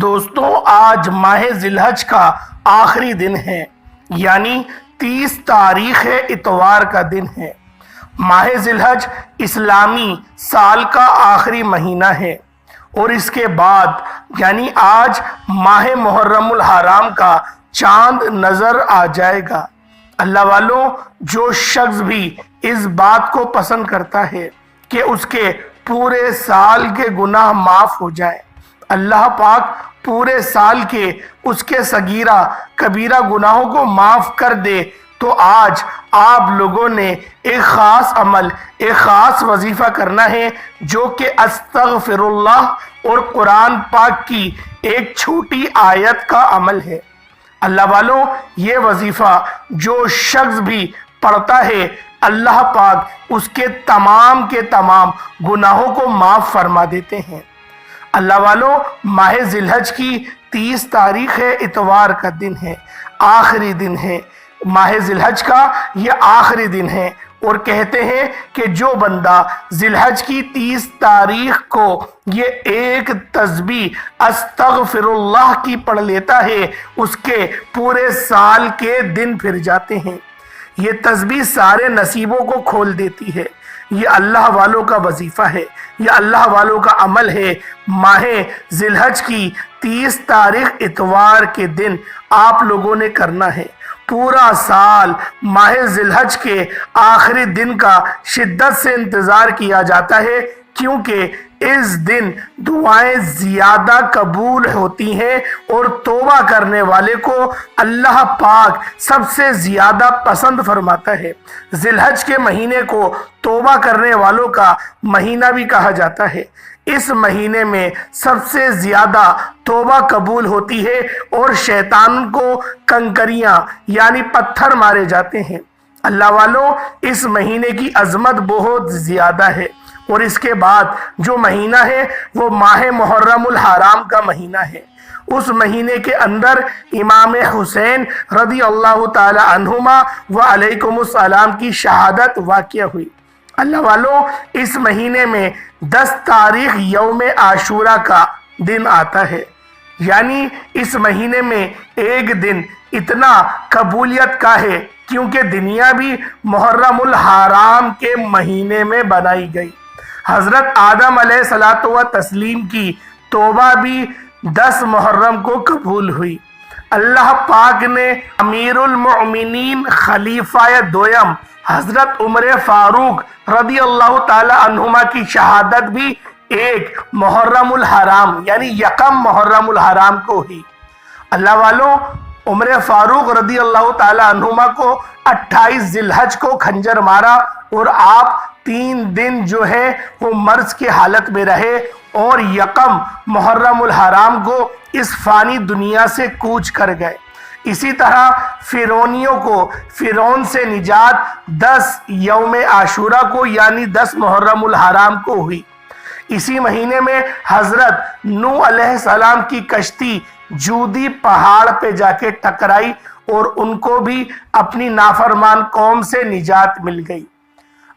دوستوں آج ماہ ذی الحج کا آخری دن ہے، یعنی 30 تاریخ اتوار کا دن ہے۔ ماہ ذی الحج اسلامی سال کا آخری مہینہ ہے اور اس کے بعد یعنی آج ماہ محرم الحرام کا چاند نظر آ جائے گا۔ اللہ والوں، جو شخص بھی اس بات کو پسند کرتا ہے کہ اس کے پورے سال کے گناہ معاف ہو جائیں، اللہ پاک پورے سال کے اس کے صغیرہ کبیرہ گناہوں کو معاف کر دے، تو آج آپ لوگوں نے ایک خاص عمل، ایک خاص وظیفہ کرنا ہے، جو کہ استغفر اللہ اور قرآن پاک کی ایک چھوٹی آیت کا عمل ہے۔ اللہ والوں، یہ وظیفہ جو شخص بھی پڑھتا ہے، اللہ پاک اس کے تمام گناہوں کو معاف فرما دیتے ہیں۔ اللہ والوں، ماہ ذی الحج کی 30 تاریخ اتوار کا دن ہے، آخری دن ہے۔ ماہ ذی الحج کا یہ آخری دن ہے اور کہتے ہیں کہ جو بندہ ذی الحج کی 30 تاریخ کو یہ ایک تسبیح استغفر اللہ کی پڑھ لیتا ہے، اس کے پورے سال کے دن پھر جاتے ہیں۔ یہ تسبیح سارے نصیبوں کو کھول دیتی ہے۔ یہ اللہ والوں کا وظیفہ ہے، یہ اللہ والوں کا عمل ہے۔ ماہ ذی الحج کی 30 تاریخ اتوار کے دن آپ لوگوں نے کرنا ہے۔ پورا سال ماہ ذی الحج کے آخری دن کا شدت سے انتظار کیا جاتا ہے، کیونکہ اس دن دعائیں زیادہ قبول ہوتی ہیں اور توبہ کرنے والے کو اللہ پاک سب سے زیادہ پسند فرماتا ہے۔ ذی الحج کے مہینے کو توبہ کرنے والوں کا مہینہ بھی کہا جاتا ہے۔ اس مہینے میں سب سے زیادہ توبہ قبول ہوتی ہے اور شیطان کو کنکریاں یعنی پتھر مارے جاتے ہیں۔ اللہ والوں، اس مہینے کی عظمت بہت زیادہ ہے اور اس کے بعد جو مہینہ ہے وہ ماہ محرم الحرام کا مہینہ ہے۔ اس مہینے کے اندر امام حسین رضی اللہ تعالی عنہما و علیکم السلام کی شہادت واقع ہوئی۔ اللہ والوں، اس مہینے میں 10 تاریخ یوم عاشورہ کا دن آتا ہے، یعنی اس مہینے میں ایک دن اتنا قبولیت کا ہے کیونکہ دنیا بھی محرم الحرام کے مہینے میں بنائی گئی۔ حضرت آدم علیہ الصلوۃ والتسلیم کی توبہ بھی 10 محرم کو قبول ہوئی۔ اللہ پاک نے امیر المؤمنین خلیفہ دویم حضرت عمر فاروق رضی اللہ تعالی عنہما کی شہادت بھی ایک محرم الحرام یعنی یکم محرم الحرام کو ہوئی۔ اللہ والوں، عمر فاروق رضی اللہ تعالی عنہما کو 28 ذی الحج کو کھنجر مارا اور آپ 3 دن جو ہے وہ مرض کی حالت میں رہے اور یکم محرم الحرام کو اس فانی دنیا سے کوچ کر گئے۔ اسی طرح فرعونیوں کو فرعون سے نجات 10 یوم عاشورہ کو یعنی 10 محرم الحرام کو ہوئی۔ اسی مہینے میں حضرت نوح علیہ السلام کی کشتی جودی پہاڑ پہ جا کے ٹکرائی اور ان کو بھی اپنی نافرمان قوم سے نجات مل گئی۔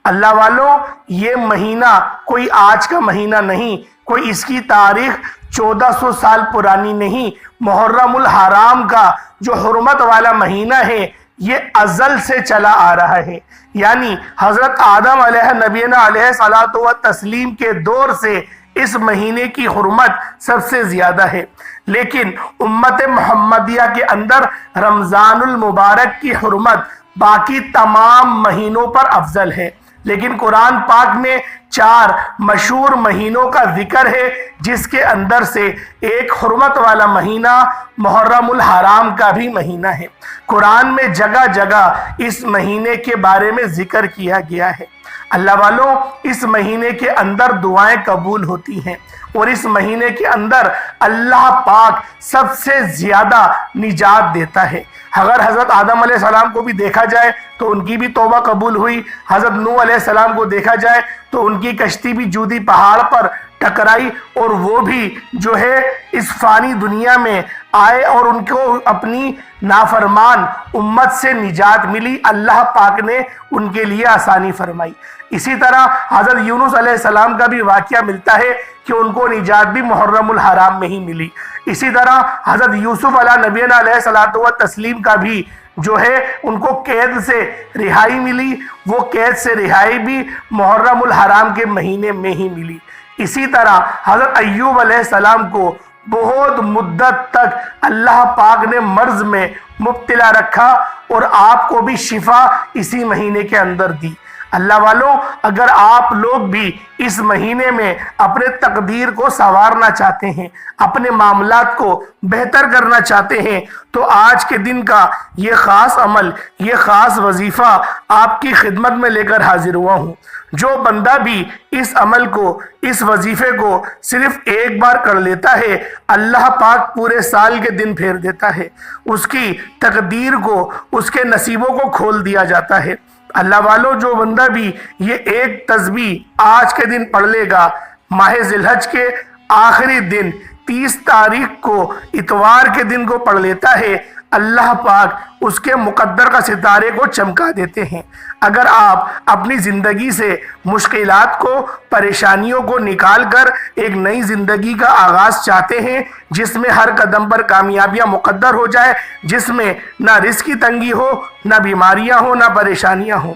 اللہ والوں، یہ مہینہ کوئی آج کا مہینہ نہیں، کوئی اس کی تاریخ 1400 سال پرانی نہیں۔ محرم الحرام کا جو حرمت والا مہینہ ہے یہ ازل سے چلا آ رہا ہے، یعنی حضرت آدم علیہ نبینا علیہ الصلوۃ والتسلیم کے دور سے اس مہینے کی حرمت سب سے زیادہ ہے، لیکن امت محمدیہ کے اندر رمضان المبارک کی حرمت باقی تمام مہینوں پر افضل ہے۔ لیکن قرآن پاک میں 4 مشہور مہینوں کا ذکر ہے، جس کے اندر سے ایک حرمت والا مہینہ محرم الحرام کا بھی مہینہ ہے۔ قرآن میں جگہ جگہ اس مہینے کے بارے میں ذکر کیا گیا ہے۔ اللہ والوں، اس مہینے کے اندر دعائیں قبول ہوتی ہیں اور اس مہینے کے اندر اللہ پاک سب سے زیادہ نجات دیتا ہے۔ اگر حضرت آدم علیہ السلام کو بھی دیکھا جائے تو ان کی بھی توبہ قبول ہوئی، حضرت نوح علیہ السلام کو دیکھا جائے تو ان کی کشتی بھی جودی پہاڑ پر ٹکرائی اور وہ بھی جو ہے اس فانی دنیا میں آئے اور ان کو اپنی نافرمان امت سے نجات ملی، اللہ پاک نے ان کے لیے آسانی فرمائی۔ اسی طرح حضرت یونس علیہ السلام کا بھی واقعہ ملتا ہے کہ ان کو نجات بھی محرم الحرام میں ہی ملی۔ اسی طرح حضرت یوسف علیہ نبینا علیہ الصلوۃ والتسلیم کا بھی جو ہے ان کو قید سے رہائی ملی، وہ قید سے رہائی بھی محرم الحرام کے مہینے میں ہی ملی۔ اسی طرح حضرت ایوب علیہ السلام کو بہت مدت تک اللہ پاک نے مرض میں مبتلا رکھا اور آپ کو بھی شفا اسی مہینے کے اندر دی۔ اللہ والوں، اگر آپ لوگ بھی اس مہینے میں اپنے تقدیر کو سنوارنا چاہتے ہیں، اپنے معاملات کو بہتر کرنا چاہتے ہیں، تو آج کے دن کا یہ خاص عمل، یہ خاص وظیفہ آپ کی خدمت میں لے کر حاضر ہوا ہوں۔ جو بندہ بھی اس عمل کو، اس وظیفے کو صرف ایک بار کر لیتا ہے، اللہ پاک پورے سال کے دن پھیر دیتا ہے، اس کی تقدیر کو، اس کے نصیبوں کو کھول دیا جاتا ہے۔ اللہ والوں، جو بندہ بھی یہ ایک تسبیح آج کے دن پڑھ لے گا، ماہ ذی الحج کے آخری دن 30 تاریخ کو اتوار کے دن کو پڑھ لیتا ہے، اللہ پاک اس کے مقدر کا ستارے کو چمکا دیتے ہیں۔ اگر آپ اپنی زندگی سے مشکلات کو، پریشانیوں کو نکال کر ایک نئی زندگی کا آغاز چاہتے ہیں، جس میں ہر قدم پر کامیابیاں مقدر ہو جائے، جس میں نہ رزق کی تنگی ہو، نہ بیماریاں ہوں، نہ پریشانیاں ہوں،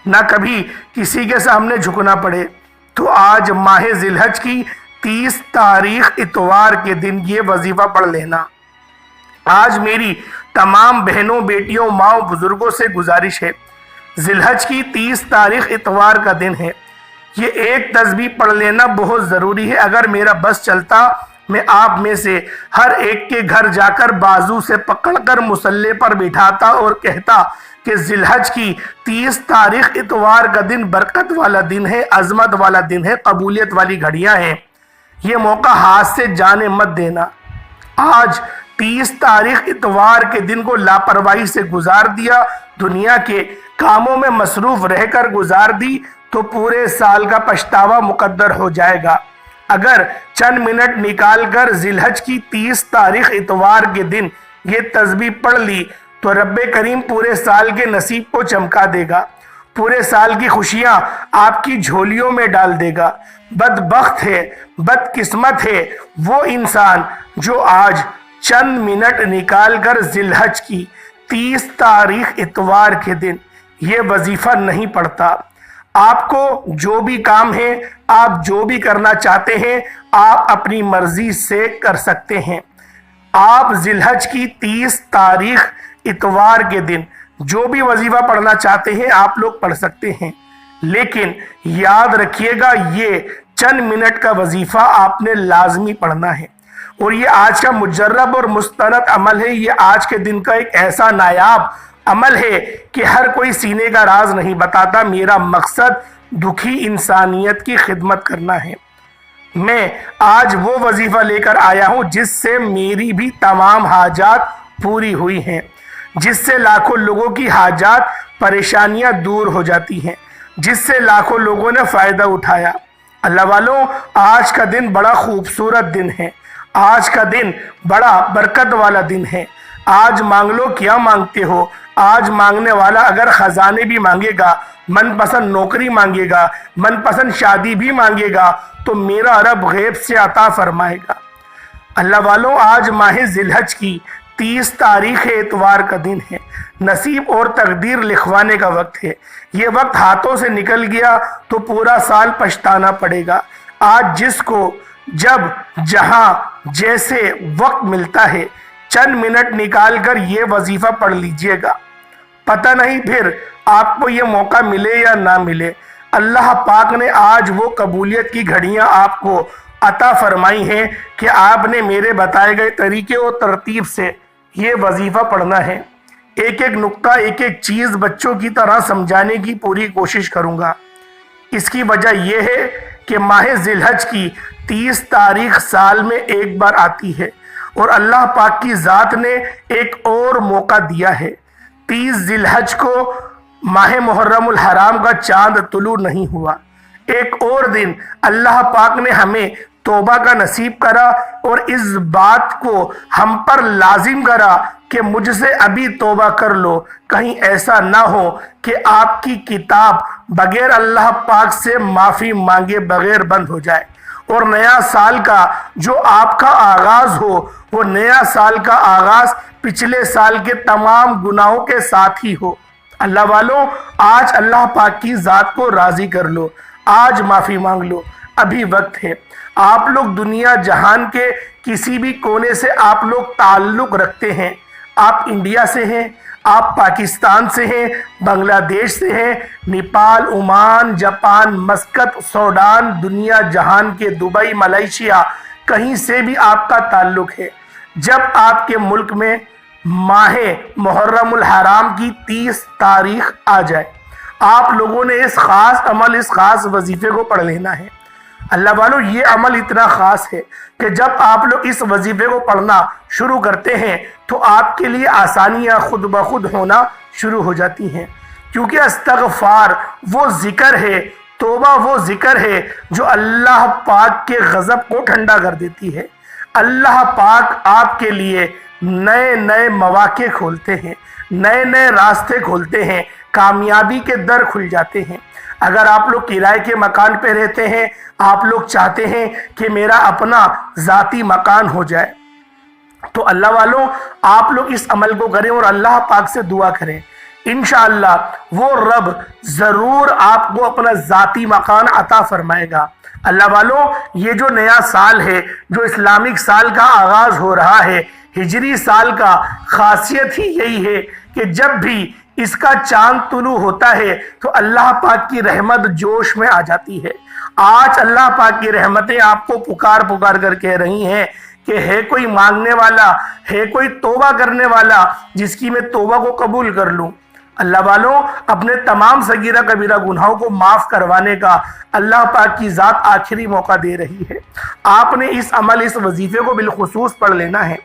نہ کبھی کسی کے سامنے جھکنا پڑے، تو آج ماہ ذی الحج کی 30 تاریخ اتوار کے دن یہ وظیفہ پڑھ لینا۔ آج میری تمام بہنوں، بیٹیوں، ماؤں، بزرگوں سے گزارش ہے، ذی الحج کی 30 تاریخ اتوار کا دن ہے، یہ ایک تسبیح پڑھ لینا بہت ضروری ہے۔ اگر میرا بس چلتا، میں آپ میں سے ہر ایک کے گھر جا کر بازو سے پکڑ کر مصلی پر بٹھاتا اور کہتا کہ ذی الحج کی 30 تاریخ اتوار کا دن برکت والا دن ہے، عظمت والا دن ہے، قبولیت والی گھڑیاں ہیں، یہ موقع ہاتھ سے جانے مت دینا۔ آج 30 تاریخ اتوار کے دن کو لاپرواہی سے گزار دیا، دنیا کے کاموں میں مصروف رہ کر گزار دی، تو پورے سال کا پچھتاوا مقدر ہو جائے گا۔ اگر چند منٹ نکال کر ذی الحج کی 30 تاریخ اتوار کے دن یہ تسبیح پڑھ لی، تو رب کریم پورے سال کے نصیب کو چمکا دے گا، پورے سال کی خوشیاں آپ کی جھولیوں میں ڈال دے گا۔ بدبخت ہے، بدقسمت ہے وہ انسان جو آج چند منٹ نکال کر ذی الحج کی 30 تاریخ اتوار کے دن یہ وظیفہ نہیں پڑھتا۔ آپ کو جو بھی کام ہے، آپ جو بھی کرنا چاہتے ہیں، آپ اپنی مرضی سے کر سکتے ہیں۔ آپ ذی الحج کی 30 تاریخ اتوار کے دن جو بھی وظیفہ پڑھنا چاہتے ہیں، آپ لوگ پڑھ سکتے ہیں، لیکن یاد رکھیے گا یہ چند منٹ کا وظیفہ آپ نے لازمی پڑھنا ہے، اور یہ آج کا مجرب اور مستند عمل ہے۔ یہ آج کے دن کا ایک ایسا نایاب عمل ہے کہ ہر کوئی سینے کا راز نہیں بتاتا۔ میرا مقصد دکھی انسانیت کی خدمت کرنا ہے۔ میں آج وہ وظیفہ لے کر آیا ہوں جس سے میری بھی تمام حاجات پوری ہوئی ہیں، جس سے لاکھوں لوگوں کی حاجات، پریشانیاں دور ہو جاتی ہیں، جس سے لاکھوں لوگوں نے فائدہ اٹھایا۔ اللہ والوں، آج کا دن بڑا خوبصورت دن ہے، آج کا دن بڑا برکت والا دن ہے۔ آج مانگ لو کیا مانگتے ہو۔ آج مانگنے والا اگر خزانے بھی مانگے گا، من پسند نوکری مانگے گا، من پسند شادی بھی مانگے گا، تو میرا رب غیب سے عطا فرمائے گا۔ اللہ والوں، آج ماہ ذی الحج کی 30 تاریخ اتوار کا دن ہے، نصیب اور تقدیر لکھوانے کا وقت ہے۔ یہ وقت ہاتھوں سے نکل گیا تو پورا سال پچھتانا پڑے گا۔ آج جس کو جب جہاں جیسے وقت ملتا ہے، چند منٹ نکال کر یہ وظیفہ پڑھ لیجئے گا، پتہ نہیں پھر آپ کو یہ موقع ملے یا نہ ملے۔ اللہ پاک نے آج وہ قبولیت کی گھڑیاں آپ کو عطا فرمائی ہیں کہ آپ نے میرے بتائے گئے طریقے اور ترتیب سے یہ وظیفہ پڑھنا ہے۔ ایک ایک نقطہ، ایک ایک چیز بچوں کی طرح سمجھانے کی پوری کوشش کروں گا۔ اس کی وجہ یہ ہے کہ ماہ ذی الحج کی 30 تاریخ سال میں ایک بار آتی ہے، اور اللہ پاک کی ذات نے ایک اور موقع دیا ہے۔ 30 ذی الحج کو ماہ محرم الحرام کا چاند طلوع نہیں ہوا، ایک اور دن اللہ پاک نے ہمیں توبہ کا نصیب کرا اور اس بات کو ہم پر لازم کرا کہ مجھ سے ابھی توبہ کر لو، کہیں ایسا نہ ہو کہ آپ کی کتاب بغیر اللہ پاک سے معافی مانگے بغیر بند ہو جائے، اور نیا سال کا جو آپ کا آغاز ہو وہ نیا سال کا آغاز پچھلے سال کے تمام گناہوں کے ساتھ ہی ہو۔ اللہ والوں، آج اللہ پاک کی ذات کو راضی کر لو، آج معافی مانگ لو، ابھی وقت ہے۔ آپ لوگ دنیا جہان کے کسی بھی کونے سے آپ لوگ تعلق رکھتے ہیں، آپ انڈیا سے ہیں، آپ پاکستان سے ہیں، بنگلہ دیش سے ہیں، Nepal, Oman, Japan, Muscat, Sudan, دنیا جہان کے دبئی، ملیشیا، کہیں سے بھی آپ کا تعلق ہے۔ جب آپ کے ملک میں ماہ محرم الحرام کی 30 تاریخ آ جائے، آپ لوگوں نے اس خاص عمل، اس خاص وظیفے کو پڑھ لینا ہے۔ اللہ والوں، یہ عمل اتنا خاص ہے کہ جب آپ لوگ اس وظیفے کو پڑھنا شروع کرتے ہیں تو آپ کے لیے آسانیاں خود بخود ہونا شروع ہو جاتی ہیں، کیونکہ استغفار وہ ذکر ہے، توبہ وہ ذکر ہے جو اللہ پاک کے غضب کو ٹھنڈا کر دیتی ہے۔ اللہ پاک آپ کے لیے نئے نئے مواقع کھولتے ہیں، نئے نئے راستے کھولتے ہیں، کامیابی کے در کھل جاتے ہیں۔ اگر آپ لوگ کرائے کے مکان پہ رہتے ہیں، آپ لوگ چاہتے ہیں کہ میرا اپنا ذاتی مکان ہو جائے، تو اللہ والوں آپ لوگ اس عمل کو کریں اور اللہ پاک سے دعا کریں، انشاءاللہ وہ رب ضرور آپ کو اپنا ذاتی مکان عطا فرمائے گا۔ اللہ والوں، یہ جو نیا سال ہے، جو اسلامک سال کا آغاز ہو رہا ہے، ہجری سال کا خاصیت ہی یہی ہے کہ جب بھی اس کا چاند طلوع ہوتا ہے تو اللہ پاک کی رحمت جوش میں آ جاتی ہے۔ آج اللہ پاک کی رحمتیں آپ کو پکار پکار کر کہہ رہی ہیں کہ ہے کوئی مانگنے والا، ہے کوئی توبہ کرنے والا جس کی میں توبہ کو قبول کر لوں۔ اللہ والوں، اپنے تمام صغیرہ کبیرہ گناہوں کو معاف کروانے کا اللہ پاک کی ذات آخری موقع دے رہی ہے۔ آپ نے اس عمل، اس وظیفے کو بالخصوص پڑھ لینا ہے۔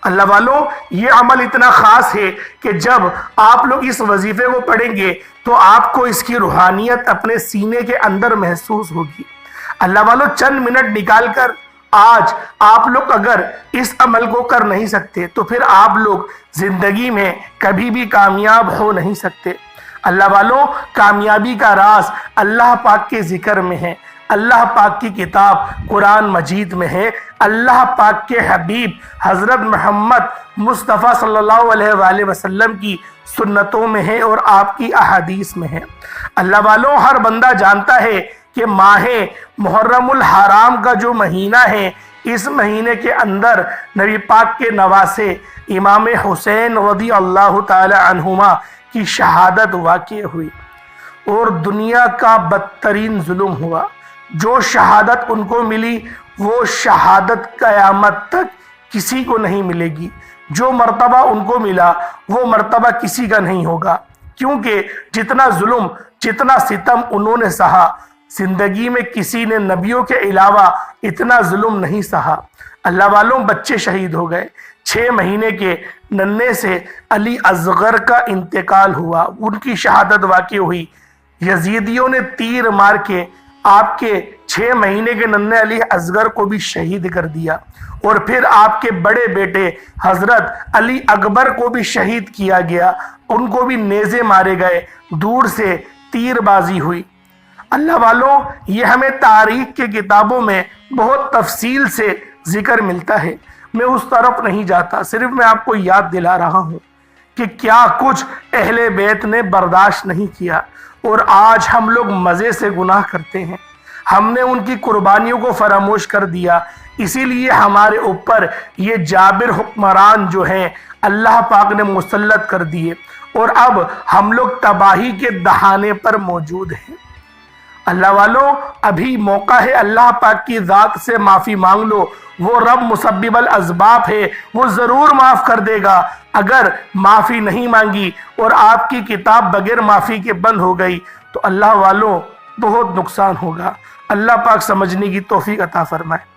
اللہ والوں، یہ عمل اتنا خاص ہے کہ جب آپ لوگ اس وظیفے کو پڑھیں گے تو آپ کو اس کی روحانیت اپنے سینے کے اندر محسوس ہوگی۔ اللہ والوں، چند منٹ نکال کر آج آپ لوگ اگر اس عمل کو کر نہیں سکتے تو پھر آپ لوگ زندگی میں کبھی بھی کامیاب ہو نہیں سکتے۔ اللہ والوں، کامیابی کا راز اللہ پاک کے ذکر میں ہے، اللہ پاک کی کتاب قرآن مجید میں ہے، اللہ پاک کے حبیب حضرت محمد مصطفیٰ صلی اللہ علیہ وآلہ وسلم کی سنتوں میں ہے اور آپ کی احادیث میں ہے۔ اللہ والوں، ہر بندہ جانتا ہے کہ ماہ محرم الحرام کا جو مہینہ ہے، اس مہینے کے اندر نبی پاک کے نواسے امام حسین رضی اللہ تعالی عنہما کی شہادت واقع ہوئی اور دنیا کا بدترین ظلم ہوا۔ جو شہادت ان کو ملی وہ شہادت قیامت تک کسی کو نہیں ملے گی، جو مرتبہ ان کو ملا وہ مرتبہ کسی کا نہیں ہوگا، کیونکہ جتنا ظلم، جتنا ستم انہوں نے سہا، زندگی میں کسی نے نبیوں کے علاوہ اتنا ظلم نہیں سہا۔ اللہ والوں، بچے شہید ہو گئے، 6 مہینے کے ننھے سے علی اصغر کا انتقال ہوا، ان کی شہادت واقع ہوئی۔ یزیدیوں نے تیر مار کے آپ کے 6 مہینے کے ننھے علی اصغر کو بھی شہید کر دیا، اور پھر آپ کے بڑے بیٹے حضرت علی اکبر کو بھی شہید کیا گیا، ان کو بھی نیزے مارے گئے، دور سے تیر بازی ہوئی۔ اللہ والوں، یہ ہمیں تاریخ کے کتابوں میں بہت تفصیل سے ذکر ملتا ہے، میں اس طرف نہیں جاتا، صرف میں آپ کو یاد دلا رہا ہوں کہ کیا کچھ اہل بیت نے برداشت نہیں کیا، اور آج ہم لوگ مزے سے گناہ کرتے ہیں۔ ہم نے ان کی قربانیوں کو فراموش کر دیا، اسی لیے ہمارے اوپر یہ جابر حکمران جو ہیں اللہ پاک نے مسلط کر دیے، اور اب ہم لوگ تباہی کے دہانے پر موجود ہیں۔ اللہ والوں، ابھی موقع ہے، اللہ پاک کی ذات سے معافی مانگ لو، وہ رب مسبب الاسباب ہے، وہ ضرور معاف کر دے گا۔ اگر معافی نہیں مانگی اور آپ کی کتاب بغیر معافی کے بند ہو گئی تو اللہ والوں بہت نقصان ہوگا۔ اللہ پاک سمجھنے کی توفیق عطا فرمائے۔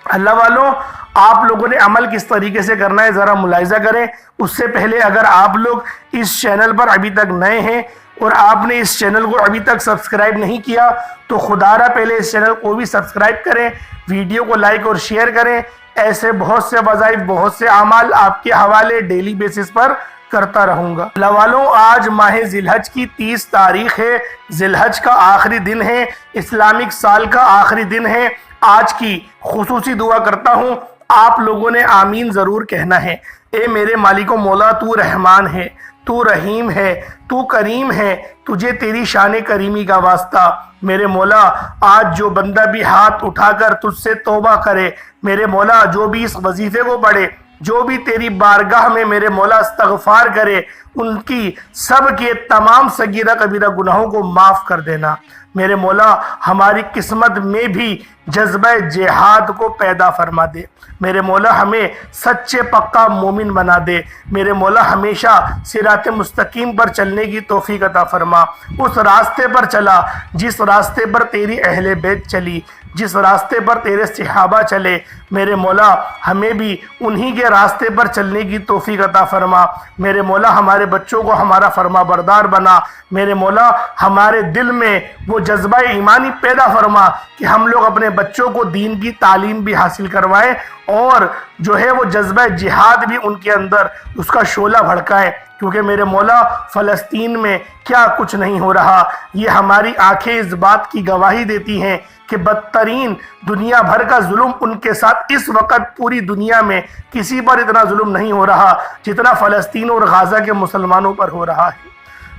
اللہ والوں، آپ لوگوں نے عمل کس طریقے سے کرنا ہے ذرا ملاحظہ کریں۔ اس سے پہلے اگر آپ لوگ اس چینل پر ابھی تک نئے ہیں اور آپ نے اس چینل کو ابھی تک سبسکرائب نہیں کیا تو خدا را پہلے اس چینل کو بھی سبسکرائب کریں، ویڈیو کو لائک اور شیئر کریں۔ ایسے بہت سے وظائف، بہت سے اعمال آپ کے حوالے ڈیلی بیسس پر کرتا رہوں گا۔ اللہ والوں، آج ماہ ذی الحج کی 30 تاریخ ہے، ذی الحج کا آخری دن ہے، اسلامک سال کا آخری دن ہے۔ آج کی خصوصی دعا کرتا ہوں، آپ لوگوں نے آمین ضرور کہنا ہے۔ اے میرے مالک و مولا، تو رحمان ہے، تو رحیم ہے، تو کریم ہے، تجھے تیری شان کریمی کا واسطہ۔ میرے مولا، آج جو بندہ بھی ہاتھ اٹھا کر تجھ سے توبہ کرے، میرے مولا جو بھی اس وظیفے کو پڑھے، جو بھی تیری بارگاہ میں میرے مولا استغفار کرے، ان کی سب کے تمام صغیرہ کبیرہ گناہوں کو معاف کر دینا۔ میرے مولا، ہماری قسمت میں بھی جذبہ جہاد کو پیدا فرما دے۔ میرے مولا، ہمیں سچے پکا مومن بنا دے۔ میرے مولا، ہمیشہ صراط مستقیم پر چلنے کی توفیق عطا فرما۔ اس راستے پر چلا جس راستے پر تیری اہل بیت چلی، جس راستے پر تیرے صحابہ چلے۔ میرے مولا، ہمیں بھی انہی کے راستے پر چلنے کی توفیق عطا فرما۔ میرے مولا، ہمارے بچوں کو ہمارا فرما بردار بنا۔ میرے مولا، ہمارے دل میں وہ جذبہ ایمانی پیدا فرما کہ ہم لوگ اپنے بچوں کو دین کی تعلیم بھی حاصل کروائیں، اور جو ہے وہ جذبہ جہاد بھی ان کے اندر اس کا شعلہ بھڑکائیں۔ کیونکہ میرے مولا، فلسطین میں کیا کچھ نہیں ہو رہا، یہ ہماری آنکھیں اس بات کی گواہی دیتی ہیں کہ بدترین دنیا بھر کا ظلم ان کے ساتھ اس وقت پوری دنیا میں کسی پر اتنا ظلم نہیں ہو رہا جتنا فلسطین اور غزہ کے مسلمانوں پر ہو رہا ہے۔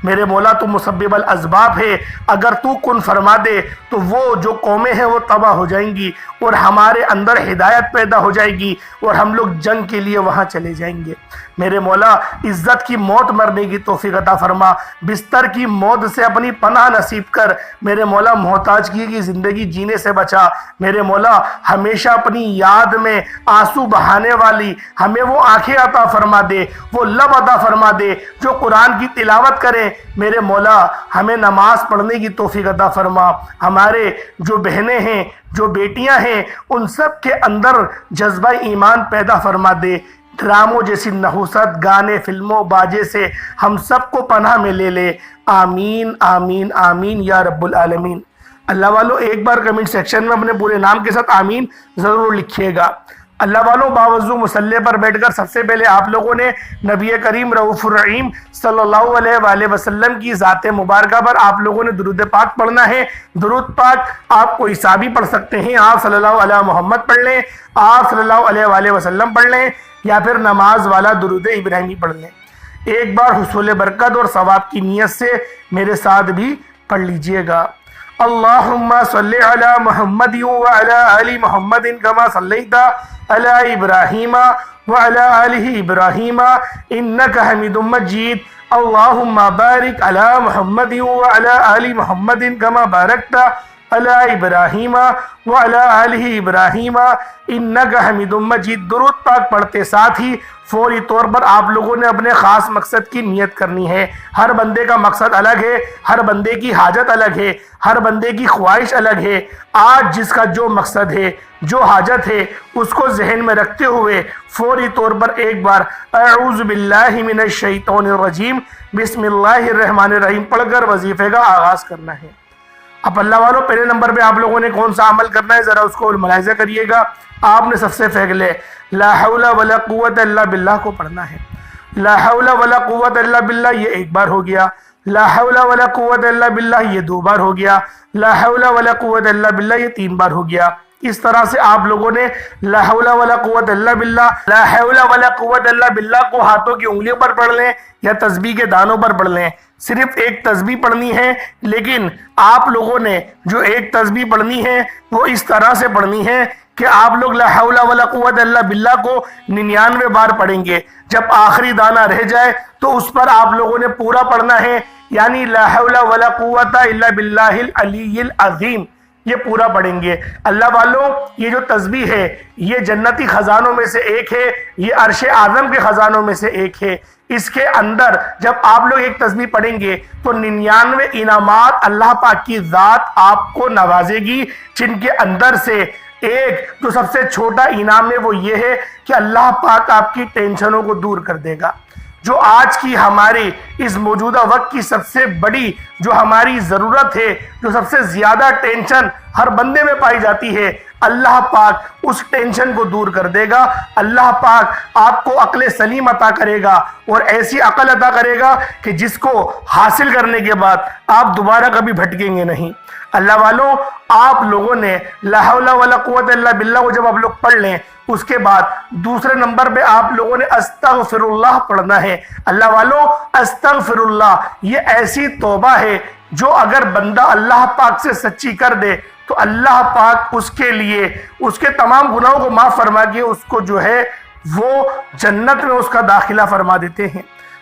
میرے مولا، تو مسبب الاسباب ہے، اگر تو کن فرما دے تو وہ جو قومیں ہیں وہ تباہ ہو جائیں گی، اور ہمارے اندر ہدایت پیدا ہو جائے گی، اور ہم لوگ جنگ کے لیے وہاں چلے جائیں گے۔ میرے مولا، عزت کی موت مرنے کی توفیق عطا فرما، بستر کی موت سے اپنی پناہ نصیب کر۔ میرے مولا، محتاجگی کی زندگی جینے سے بچا۔ میرے مولا، ہمیشہ اپنی یاد میں آنسو بہانے والی ہمیں وہ آنکھیں عطا فرما دے، وہ لب عطا فرما دے جو قرآن کی تلاوت کریں۔ میرے مولا، ہمیں نماز پڑھنے کی توفیق عطا فرما۔ ہمارے جو بہنیں ہیں، جو بیٹیاں ہیں، ان سب کے اندر جذبہ ایمان پیدا فرما دے۔ ڈراموں جیسی نحوست، گانے، فلموں، باجے سے ہم سب کو پناہ میں لے لے۔ آمین آمین آمین یا رب العالمین۔ اللہ والوں، ایک بار کمنٹ سیکشن میں اپنے پورے نام کے ساتھ آمین ضرور لکھیے گا۔ اللہ والوں، باوضو مصلی پر بیٹھ کر سب سے پہلے آپ لوگوں نے نبی کریم رؤوف الرحیم صلی اللہ علیہ وآلہ وسلم کی ذات مبارکہ پر آپ لوگوں نے درود پاک پڑھنا ہے۔ درود پاک آپ کو حسابی پڑھ سکتے ہیں، آپ صلی اللہ علیہ محمد پڑھ لیں، آپ صلی اللہ علیہ وآلہ وسلم پڑھ لیں، یا پھر نماز والا درود ابراہیمی پڑھ لیں۔ ایک بار حصول برکت اور ثواب کی نیت سے میرے ساتھ بھی پڑھ لیجئے گا۔ اللہم صلی علی محمد وعلی آل محمد کما صلیت علی ابراہیم وعلی آل ابراہیم انکا حمید مجید۔ اللہم بارک علی محمد وعلی آل محمد کما بارکت علی ابراہیم وعلی آل ابراہیم انکا حمید مجید۔ درود پاک پڑھتے ساتھ ہی فوری طور پر آپ لوگوں نے اپنے خاص مقصد کی نیت کرنی ہے۔ ہر بندے کا مقصد الگ ہے، ہر بندے کی حاجت الگ ہے، ہر بندے کی خواہش الگ ہے۔ آج جس کا جو مقصد ہے، جو حاجت ہے، اس کو ذہن میں رکھتے ہوئے فوری طور پر ایک بار اعوذ باللہ من الشیطان الرجیم بسم اللہ الرحمن الرحیم پڑھ کر وظیفے کا آغاز کرنا ہے۔ اب اللہ والوں، پہلے نمبر پہ آپ لوگوں نے کون سا عمل کرنا ہے ذرا اس کو ملاحظہ کریے گا۔ آپ نے سب سے پہلے لا حول ولا قوت الا باللہ کو پڑھنا ہے۔ لا حول ولا قوت الا باللہ یہ ایک بار ہو گیا، لا حول ولا قوت الا باللہ یہ دو بار ہو گیا، لا حول ولا قوت الا باللہ یہ تین بار ہو گیا۔ اس طرح سے آپ لوگوں نے لا حول ولا قوت الا باللہ، لا حول ولا قوت الا باللہ کو ہاتھوں کی انگلیوں پر پڑھ لیں یا تسبیح کے دانوں پر پڑھ لیں۔ صرف ایک تسبیح پڑھنی ہے، لیکن آپ لوگوں نے جو ایک تسبیح پڑھنی ہے وہ اس طرح سے پڑھنی ہے کہ آپ لوگ لا حول ولا قوت الا باللہ کو 99 بار پڑھیں گے۔ جب آخری دانہ رہ جائے تو اس پر آپ لوگوں نے پورا پڑھنا ہے، یعنی لا حول ولا قوت الا باللہ العلی العظیم یہ پورا پڑھیں گے۔ اللہ والوں، یہ جو تسبیح ہے یہ جنتی خزانوں میں سے ایک ہے، یہ عرش اعظم کے خزانوں میں سے ایک ہے۔ اس کے اندر جب آپ لوگ ایک تسبیح پڑھیں گے تو 99 انعامات اللہ پاک کی ذات آپ کو نوازے گی، جن کے اندر سے ایک جو سب سے چھوٹا انعام ہے وہ یہ ہے کہ اللہ پاک آپ کی ٹینشنوں کو دور کر دے گا۔ جو آج کی ہمارے اس موجودہ وقت کی سب سے بڑی جو ہماری ضرورت ہے، جو سب سے زیادہ ٹینشن ہر بندے میں پائی جاتی ہے، اللہ پاک اس ٹینشن کو دور کر دے گا۔ اللہ پاک آپ کو عقل سلیم عطا کرے گا، اور ایسی عقل عطا کرے گا کہ جس کو حاصل کرنے کے بعد آپ دوبارہ کبھی بھٹکیں گے نہیں۔ اللہ والوں، آپ لوگوں نے لا حول ولا قوت الا باللہ کو جب آپ لوگ پڑھ لیں، اس کے بعد دوسرے نمبر پہ آپ لوگوں نے استغفر اللہ پڑھنا ہے۔ اللہ والوں، استغفر اللہ یہ ایسی توبہ ہے جو اگر بندہ اللہ پاک سے سچی کر دے تو اللہ پاک اس کے لیے اس کے تمام گناہوں کو معاف فرما کے اس کو جو ہے وہ جنت میں اس کا داخلہ فرما دیتے ہیں۔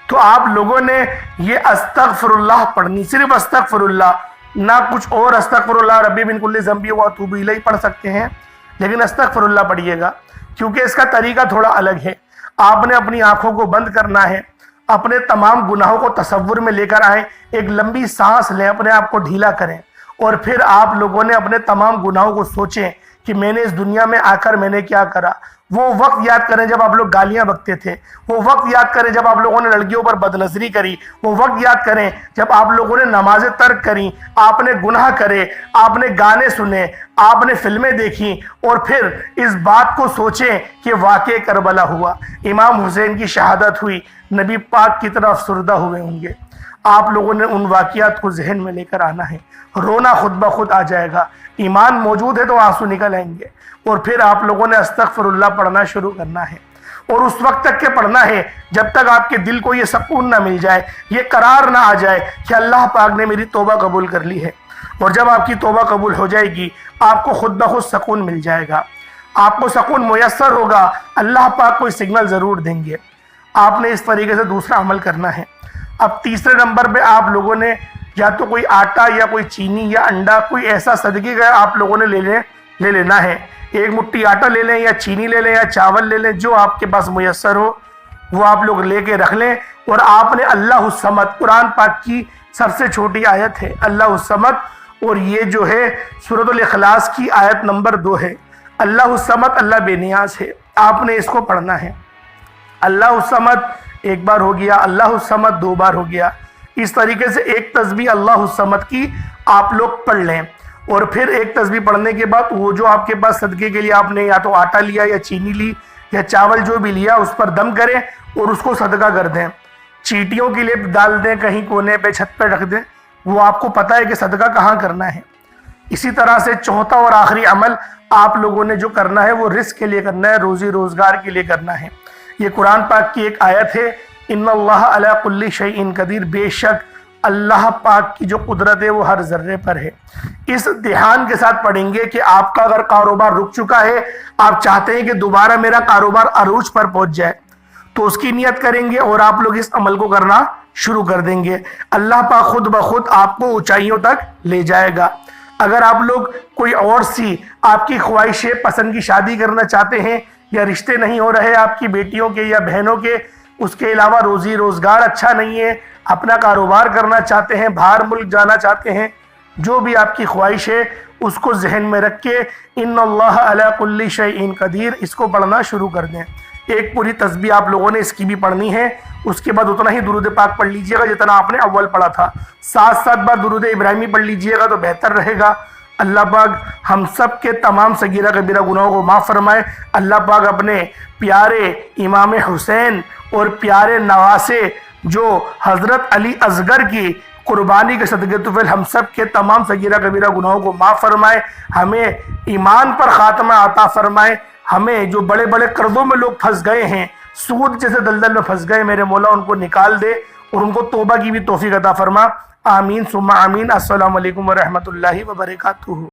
تو آپ لوگوں نے یہ استغفر اللہ پڑھنی، صرف استغفر اللہ، نہ کچھ اور۔ استغفر اللہ ربی من کل ذنب و اتوب الیہ پڑھ سکتے ہیں، لیکن استغفر اللہ پڑھیے گا، کیونکہ اس کا طریقہ تھوڑا الگ ہے۔ آپ نے اپنی آنکھوں کو بند کرنا ہے، اپنے تمام گناہوں کو تصور میں لے کر آئیں، ایک لمبی سانس لیں، اپنے آپ کو ڈھیلا کریں، اور پھر آپ لوگوں نے اپنے تمام گناہوں کو سوچیں کہ میں نے اس دنیا میں آ کر میں نے کیا کرا۔ وہ وقت یاد کریں جب آپ لوگ گالیاں بکتے تھے، وہ وقت یاد کریں جب آپ لوگوں نے لڑکیوں پر بدنظری کری، وہ وقت یاد کریں جب آپ لوگوں نے نمازیں ترک کریں، آپ نے گناہ کرے، آپ نے گانے سنے، آپ نے فلمیں دیکھیں، اور پھر اس بات کو سوچیں کہ واقع کربلا ہوا، امام حسین کی شہادت ہوئی، نبی پاک کی طرف افسردہ ہوئے ہوں گے۔ آپ لوگوں نے ان واقعات کو ذہن میں لے کر آنا ہے، رونا خود بخود آ جائے گا، ایمان موجود ہے تو آنسو نکل آئیں گے، اور پھر آپ لوگوں نے استغفر اللہ پڑھنا شروع کرنا ہے، اور اس وقت تک کے پڑھنا ہے جب تک آپ کے دل کو یہ سکون نہ مل جائے، یہ قرار نہ آ جائے کہ اللہ پاک نے میری توبہ قبول کر لی ہے۔ اور جب آپ کی توبہ قبول ہو جائے گی، آپ کو خود بخود سکون مل جائے گا، آپ کو سکون میسر ہوگا، اللہ پاک کوئی سگنل ضرور دیں گے۔ آپ نے اس طریقے سے دوسرا عمل کرنا ہے۔ اب تیسرے نمبر پہ آپ لوگوں نے یا تو کوئی آٹا یا کوئی چینی یا انڈا، کوئی ایسا صدقے کا آپ لوگوں نے لے لینا ہے۔ ایک مٹھی آٹا لے لیں یا چینی لے لیں یا چاول لے لیں، جو آپ کے پاس میسر ہو وہ آپ لوگ لے کے رکھ لیں، اور آپ نے اللہ الصمد، قرآن پاک کی سب سے چھوٹی آیت ہے اللہ الصمد، اور یہ جو ہے سورۃ الاخلاص کی آیت نمبر 2 ہے۔ اللہ الصمد، اللہ بے نیاز ہے، آپ نے اس کو پڑھنا ہے۔ اللہ الصمد ایک بار ہو گیا، اللہ الصمد 2 بار ہو گیا، اس طریقے سے ایک تسبیح اللہ الصمد کی آپ لوگ پڑھ لیں، اور پھر ایک تسبیح پڑھنے کے بعد وہ جو آپ کے پاس صدقے کے لیے آپ نے یا تو آٹا لیا یا چینی لی یا چاول جو بھی لیا، اس پر دم کریں اور اس کو صدقہ کر دیں، چیٹیوں کے لیے ڈال دیں، کہیں کونے پہ چھت پہ رکھ دیں، وہ آپ کو پتہ ہے کہ صدقہ کہاں کرنا ہے۔ اسی طرح سے چوتھا اور آخری عمل آپ لوگوں نے جو کرنا ہے وہ رزق کے لیے کرنا ہے، روزی روزگار کے لیے کرنا ہے۔ یہ قرآن پاک کی ایک آیت ہے، ان اللہ علی کل شیء قدیر، بے شک اللہ پاک کی جو قدرت ہے وہ ہر ذرے پر ہے۔ اس دھیان کے ساتھ پڑھیں گے کہ آپ کا اگر کاروبار رک چکا ہے، آپ چاہتے ہیں کہ دوبارہ میرا کاروبار عروج پر پہنچ جائے، تو اس کی نیت کریں گے اور آپ لوگ اس عمل کو کرنا شروع کر دیں گے، اللہ پاک خود بخود آپ کو اونچائیوں تک لے جائے گا۔ اگر آپ لوگ کوئی اور سی آپ کی خواہش پسند کی شادی کرنا چاہتے ہیں، یا رشتے نہیں ہو رہے آپ کی بیٹیوں کے یا بہنوں کے، اس کے علاوہ روزی روزگار اچھا نہیں ہے، اپنا کاروبار کرنا چاہتے ہیں، باہر ملک جانا چاہتے ہیں، جو بھی آپ کی خواہش ہے اس کو ذہن میں رکھ کے ان اللہ علی کل شیء قدیر اس کو پڑھنا شروع کر دیں۔ ایک پوری تسبیح آپ لوگوں نے اس کی بھی پڑھنی ہے، اس کے بعد اتنا ہی درود پاک پڑھ لیجئے گا جتنا آپ نے اول پڑھا تھا، 7 بار درود ابراہیمی پڑھ لیجئے گا تو بہتر رہے گا۔ اللہ پاک ہم سب کے تمام صغیرہ کبیرہ گناہوں کو معاف فرمائے۔ اللہ پاک اپنے پیارے امام حسین اور پیارے نواسے جو حضرت علی اصغر کی قربانی کے صدقے طفیل ہم سب کے تمام صغیرہ کبیرہ گناہوں کو معاف فرمائے، ہمیں ایمان پر خاتمہ عطا فرمائے، ہمیں جو بڑے بڑے قرضوں میں لوگ پھنس گئے ہیں، سود جیسے دلدل میں پھنس گئے، میرے مولا ان کو نکال دے اور ان کو توبہ کی بھی توفیق عطا فرما۔ آمین ثم آمین۔ السلام علیکم ورحمۃ اللہ وبرکاتہ۔